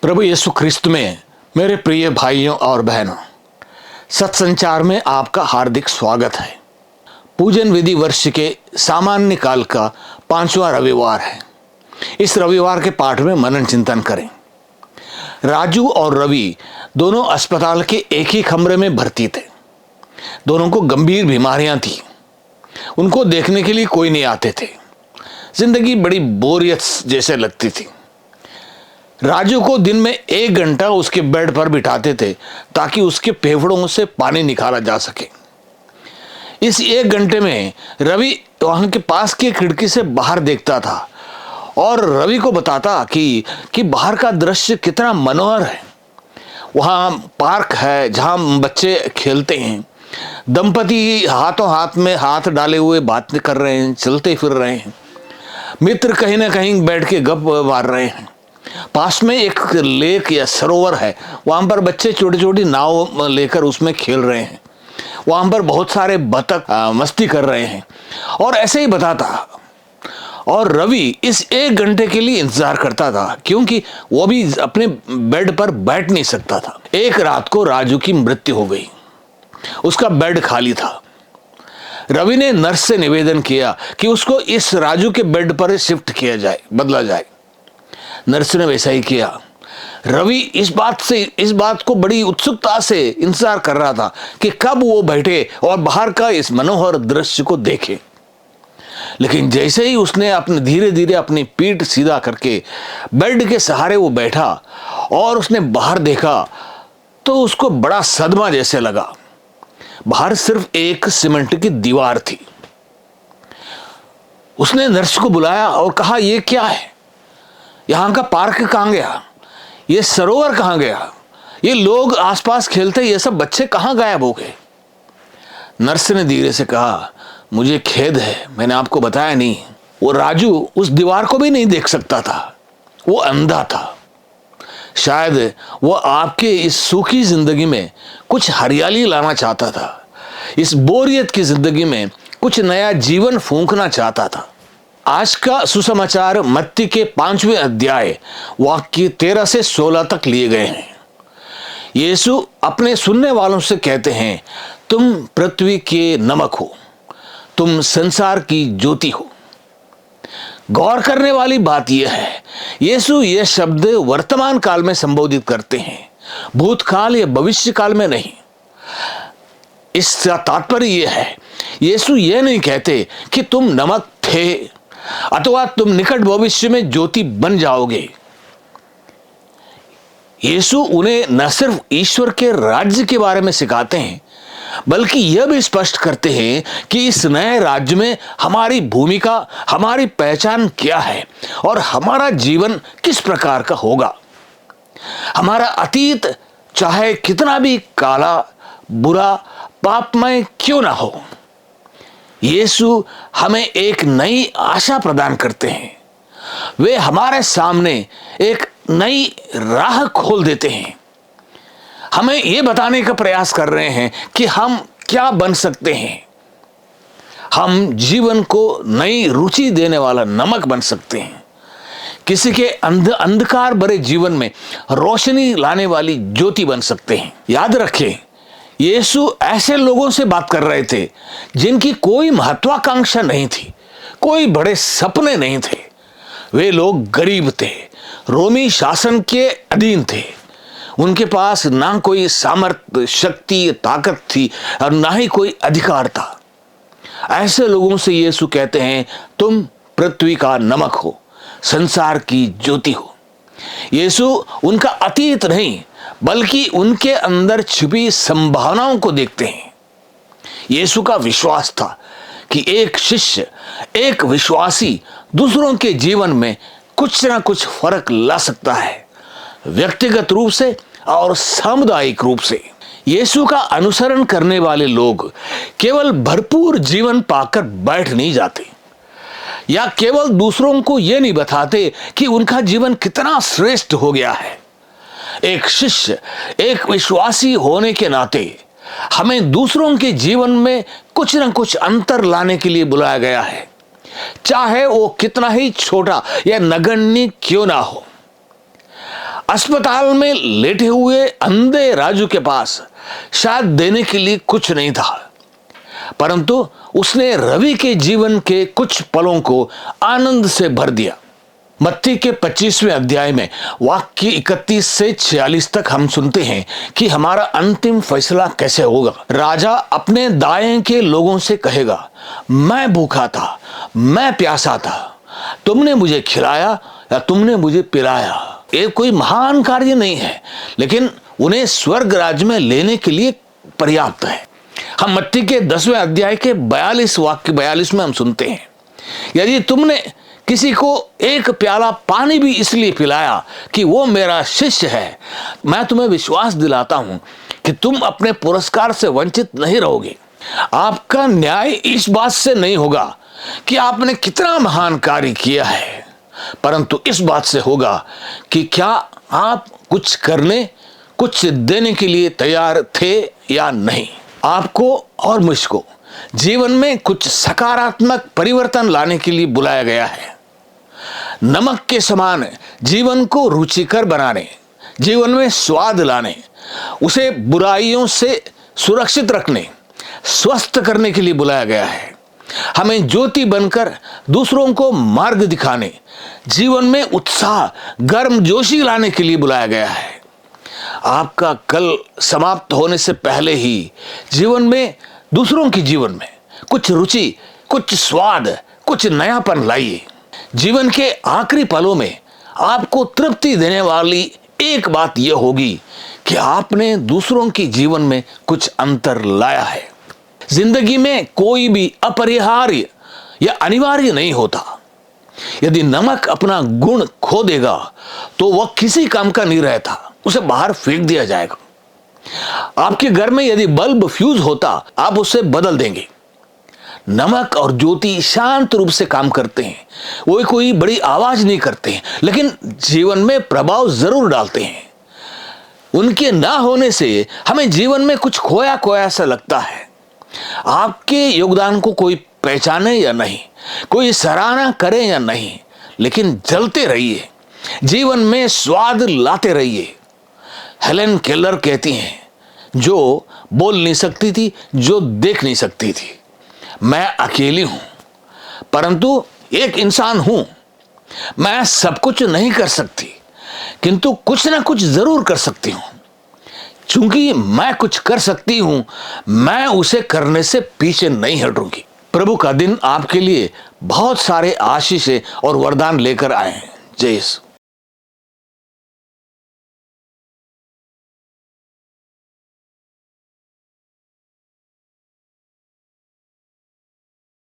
प्रभु यीशु ख्रिस्त में मेरे प्रिय भाइयों और बहनों, सत्संचार में आपका हार्दिक स्वागत है। पूजन विधि वर्ष के सामान्य काल का 5वां रविवार है। इस रविवार के पाठ में मनन चिंतन करें। राजू और रवि दोनों अस्पताल के एक ही कमरे में भर्ती थे। दोनों को गंभीर बीमारियां थी। उनको देखने के लिए कोई नहीं आते थे। जिंदगी बड़ी बोरियत जैसे लगती थी। राजू को दिन में 1 घंटा उसके बेड पर बिठाते थे ताकि उसके फेफड़ों से पानी निकाला जा सके। इस 1 घंटे में रवि वहां के पास की खिड़की से बाहर देखता था और रवि को बताता कि बाहर का दृश्य कितना मनोहर है। वहां पार्क है जहां बच्चे खेलते हैं। दंपति हाथों हाथ में हाथ डाले हुए बातें कर रहे हैं, चलते फिर रहे हैं। मित्र कहीं ना कहीं बैठ के गप मार रहे हैं। पास में एक लेक या सरोवर है, वहां पर बच्चे छोटी छोटी नाव लेकर उसमें खेल रहे हैं। वहां पर बहुत सारे बतख मस्ती कर रहे हैं और ऐसे ही बताता। और रवि इस 1 घंटे के लिए इंतजार करता था क्योंकि वो भी अपने बेड पर बैठ नहीं सकता था। एक रात को राजू की मृत्यु हो गई। उसका बेड खाली था। रवि ने नर्स से निवेदन किया कि उसको इस राजू के बेड पर शिफ्ट किया जाए, बदला जाए। नर्स ने वैसा ही किया। रवि इस बात को बड़ी उत्सुकता से इंतजार कर रहा था कि कब वो बैठे और बाहर का इस मनोहर दृश्य को देखे। लेकिन जैसे ही उसने धीरे धीरे अपनी पीठ सीधा करके बेड के सहारे वो बैठा और उसने बाहर देखा तो उसको बड़ा सदमा जैसे लगा। बाहर सिर्फ एक सीमेंट की दीवार थी। उसने नर्स को बुलाया और कहा, यह क्या है? यहां का पार्क कहां गया? ये सरोवर कहां गया? ये लोग आसपास खेलते, ये सब बच्चे कहां गायब हो गए? नर्स ने धीरे से कहा, मुझे खेद है, मैंने आपको बताया नहीं। वो राजू उस दीवार को भी नहीं देख सकता था। वो अंधा था। शायद वो आपके इस सूखी जिंदगी में कुछ हरियाली लाना चाहता था। इस बोरियत की जिंदगी में कुछ नया जीवन फूंकना चाहता था। आज का सुसमाचार मत्ती के 5वें अध्याय वाक्य 13 से 16 तक लिए गए हैं। यीशु अपने सुनने वालों से कहते हैं, तुम पृथ्वी के नमक हो, तुम संसार की ज्योति हो। गौर करने वाली बात यह है, यीशु यह शब्द वर्तमान काल में संबोधित करते हैं, भूतकाल या भविष्य काल में नहीं। इसका तात्पर्य यह है, यीशु यह नहीं कहते कि तुम नमक थे अथवा तुम निकट भविष्य में ज्योति बन जाओगे। यीशु उन्हें न सिर्फ ईश्वर के राज्य के बारे में सिखाते हैं, बल्कि यह भी स्पष्ट करते हैं कि इस नए राज्य में हमारी भूमिका, हमारी पहचान क्या है और हमारा जीवन किस प्रकार का होगा। हमारा अतीत चाहे कितना भी काला, बुरा, पापमय क्यों ना हो, यीशु हमें एक नई आशा प्रदान करते हैं। वे हमारे सामने एक नई राह खोल देते हैं। हमें यह बताने का प्रयास कर रहे हैं कि हम क्या बन सकते हैं। हम जीवन को नई रुचि देने वाला नमक बन सकते हैं। किसी के अंधकार भरे जीवन में रोशनी लाने वाली ज्योति बन सकते हैं। याद रखें, यीशु ऐसे लोगों से बात कर रहे थे जिनकी कोई महत्वाकांक्षा नहीं थी, कोई बड़े सपने नहीं थे। वे लोग गरीब थे, रोमी शासन के अधीन थे। उनके पास ना कोई सामर्थ्य, शक्ति, ताकत थी और ना ही कोई अधिकार था। ऐसे लोगों से यीशु कहते हैं, तुम पृथ्वी का नमक हो, संसार की ज्योति हो। यीशु उनका अतीत नहीं बल्कि उनके अंदर छिपी संभावनाओं को देखते हैं। यीशु का विश्वास था कि एक शिष्य, एक विश्वासी दूसरों के जीवन में कुछ ना कुछ फर्क ला सकता है, व्यक्तिगत रूप से और सामुदायिक रूप से। यीशु का अनुसरण करने वाले लोग केवल भरपूर जीवन पाकर बैठ नहीं जाते या केवल दूसरों को यह नहीं बताते कि उनका जीवन कितना श्रेष्ठ हो गया है। एक शिष्य, एक विश्वासी होने के नाते हमें दूसरों के जीवन में कुछ न कुछ अंतर लाने के लिए बुलाया गया है, चाहे वो कितना ही छोटा या नगण्य क्यों ना हो। अस्पताल में लेटे हुए अंधे राजू के पास शायद देने के लिए कुछ नहीं था, परंतु उसने रवि के जीवन के कुछ पलों को आनंद से भर दिया। मत्ती के 25वें अध्याय में वाक्य 31 से 46 तक हम सुनते हैं कि हमारा अंतिम फैसला कैसे होगा। राजा अपने दाएं के लोगों से कहेगा, मैं भूखा था, मैं प्यासा था, तुमने मुझे खिलाया या तुमने मुझे पिलाया। ये कोई महान कार्य नहीं है, लेकिन उन्हें स्वर्ग राज्य में लेने के लिए पर्याप्त है। हम मत्ती के 10वें अध्याय के 42 में हम सुनते हैं, यदि तुमने किसी को एक प्याला पानी भी इसलिए पिलाया कि वो मेरा शिष्य है, मैं तुम्हें विश्वास दिलाता हूं कि तुम अपने पुरस्कार से वंचित नहीं रहोगे। आपका न्याय इस बात से नहीं होगा कि आपने कितना महान कार्य किया है, परंतु इस बात से होगा कि क्या आप कुछ करने, कुछ देने के लिए तैयार थे या नहीं। आपको और मुझको जीवन में कुछ सकारात्मक परिवर्तन लाने के लिए बुलाया गया है। नमक के समान जीवन को रुचिकर बनाने, जीवन में स्वाद लाने, उसे बुराइयों से सुरक्षित रखने, स्वस्थ करने के लिए बुलाया गया है। हमें ज्योति बनकर दूसरों को मार्ग दिखाने, जीवन में उत्साह, गर्मजोशी लाने के लिए बुलाया गया है। आपका कल समाप्त होने से पहले ही जीवन में, दूसरों के जीवन में कुछ रुचि, कुछ स्वाद, कुछ नयापन लाइए। जीवन के आखिरी पलों में आपको तृप्ति देने वाली एक बात यह होगी कि आपने दूसरों के जीवन में कुछ अंतर लाया है। जिंदगी में कोई भी अपरिहार्य या अनिवार्य नहीं होता। यदि नमक अपना गुण खो देगा तो वह किसी काम का नहीं रहता, उसे बाहर फेंक दिया जाएगा। आपके घर में यदि बल्ब फ्यूज होता, आप उसे बदल देंगे। नमक और ज्योति शांत रूप से काम करते हैं, वो कोई बड़ी आवाज नहीं करते हैं, लेकिन जीवन में प्रभाव जरूर डालते हैं। उनके ना होने से हमें जीवन में कुछ खोया खोया सा लगता है। आपके योगदान को कोई पहचाने या नहीं, कोई सराहना करे या नहीं, लेकिन जलते रहिए, जीवन में स्वाद लाते रहिए। हेलेन केलर कहती हैं, जो बोल नहीं सकती थी, जो देख नहीं सकती थी, मैं अकेली हूं, परंतु एक इंसान हूं। मैं सब कुछ नहीं कर सकती, किंतु कुछ ना कुछ जरूर कर सकती हूं। चूंकि मैं कुछ कर सकती हूं, मैं उसे करने से पीछे नहीं हटूंगी। प्रभु का दिन आपके लिए बहुत सारे आशीष और वरदान लेकर आए हैं। जय यीशु।